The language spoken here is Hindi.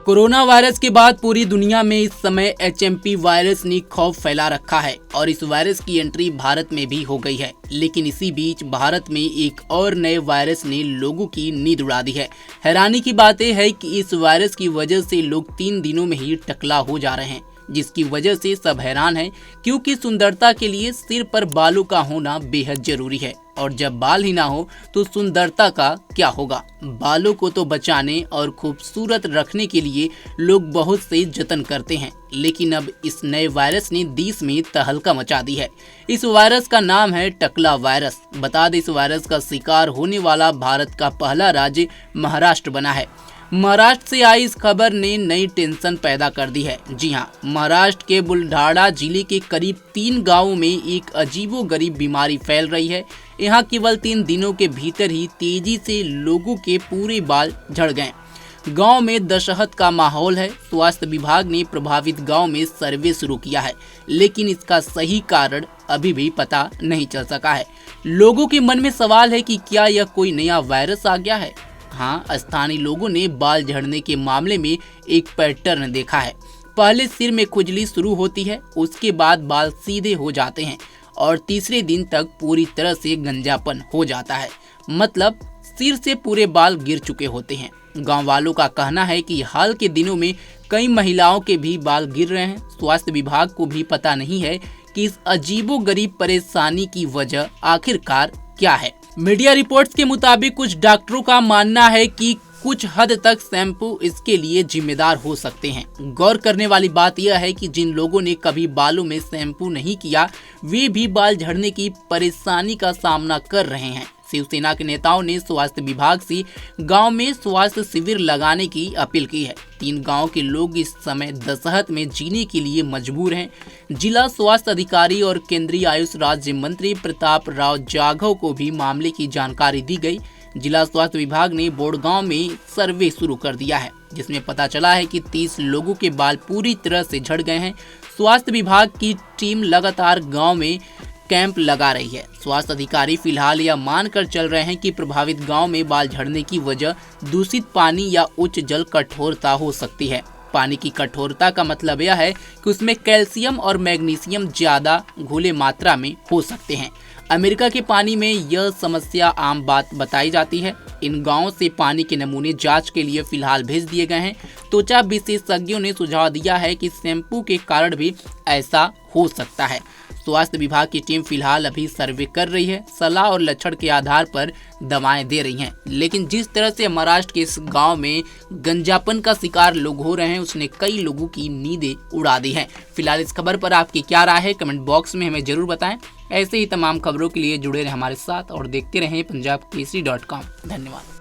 कोरोना वायरस के बाद पूरी दुनिया में इस समय HMP वायरस ने खौफ फैला रखा है और इस वायरस की एंट्री भारत में भी हो गई है। लेकिन इसी बीच भारत में एक और नए वायरस ने लोगों की नींद उड़ा दी है। हैरानी की बात यह है कि इस वायरस की वजह से लोग 3 दिनों में ही टकला हो जा रहे हैं, जिसकी वजह से सब हैरान हैं, क्योंकि सुंदरता के लिए सिर पर बालों का होना बेहद जरूरी है और जब बाल ही ना हो तो सुंदरता का क्या होगा। बालों को तो बचाने और खूबसूरत रखने के लिए लोग बहुत से जतन करते हैं, लेकिन अब इस नए वायरस ने देश में तहलका मचा दी है। इस वायरस का नाम है टकला वायरस। बता दें, इस वायरस का शिकार होने वाला भारत का पहला राज्य महाराष्ट्र बना है। महाराष्ट्र से आई इस खबर ने नई टेंशन पैदा कर दी है। जी हाँ, महाराष्ट्र के बुलढाणा जिले के करीब 3 गांवों में एक अजीबोगरीब बीमारी फैल रही है। यहाँ केवल 3 दिनों के भीतर ही तेजी से लोगों के पूरे बाल झड़ गए। गांव में दशहत का माहौल है। स्वास्थ्य विभाग ने प्रभावित गांव में सर्वे शुरू किया है, लेकिन इसका सही कारण अभी भी पता नहीं चल सका है। लोगों के मन में सवाल है कि क्या यह कोई नया वायरस आ गया है। हाँ, स्थानीय लोगों ने बाल झड़ने के मामले में एक पैटर्न देखा है। पहले सिर में खुजली शुरू होती है, उसके बाद बाल सीधे हो जाते हैं और तीसरे दिन तक पूरी तरह से गंजापन हो जाता है, मतलब सिर से पूरे बाल गिर चुके होते हैं। गांव वालों का कहना है कि हाल के दिनों में कई महिलाओं के भी बाल गिर रहे हैं। स्वास्थ्य विभाग को भी पता नहीं है कि इस अजीबोगरीब परेशानी की वजह आखिरकार क्या है। मीडिया रिपोर्ट्स के मुताबिक कुछ डॉक्टरों का मानना है कि कुछ हद तक शैम्पू इसके लिए जिम्मेदार हो सकते हैं। गौर करने वाली बात यह है कि जिन लोगों ने कभी बालों में शैम्पू नहीं किया, वे भी बाल झड़ने की परेशानी का सामना कर रहे हैं। शिवसेना के नेताओं ने स्वास्थ्य विभाग से गांव में स्वास्थ्य शिविर लगाने की अपील की है। 3 गांव के लोग इस समय दशहत में जीने के लिए मजबूर हैं। जिला स्वास्थ्य अधिकारी और केंद्रीय आयुष राज्य मंत्री प्रताप राव जाधव को भी मामले की जानकारी दी गई। जिला स्वास्थ्य विभाग ने बोड़गांव में सर्वे शुरू कर दिया है, जिसमें पता चला है कि 30 लोगों के बाल पूरी तरह से झड़ गए हैं। स्वास्थ्य विभाग की टीम लगातार गाँव में कैंप लगा रही है। स्वास्थ्य अधिकारी फिलहाल यह मानकर चल रहे हैं कि प्रभावित गांव में बाल झड़ने की वजह दूषित पानी या उच्च जल कठोरता हो सकती है। पानी की कठोरता का मतलब यह है कि उसमें कैल्शियम और मैग्नीशियम ज्यादा घुले मात्रा में हो सकते हैं। अमेरिका के पानी में यह समस्या आम बात बताई जाती है। इन गांवों से पानी के नमूने जांच के लिए फिलहाल भेज दिए गए हैं। त्वचा विशेषज्ञों ने सुझाव दिया है कि शैम्पू के कारण भी ऐसा हो सकता है। स्वास्थ्य विभाग की टीम फिलहाल अभी सर्वे कर रही है, सलाह और लक्षण के आधार पर दवाएं दे रही हैं। लेकिन जिस तरह से महाराष्ट्र के इस गांव में गंजापन का शिकार लोग हो रहे हैं, उसने कई लोगों की नींदें उड़ा दी हैं। फिलहाल इस खबर पर आपकी क्या राय है, कमेंट बॉक्स में हमें जरूर बताएं। ऐसे ही तमाम खबरों के लिए जुड़े रहें हमारे साथ और देखते रहें punjabkesari.com। धन्यवाद।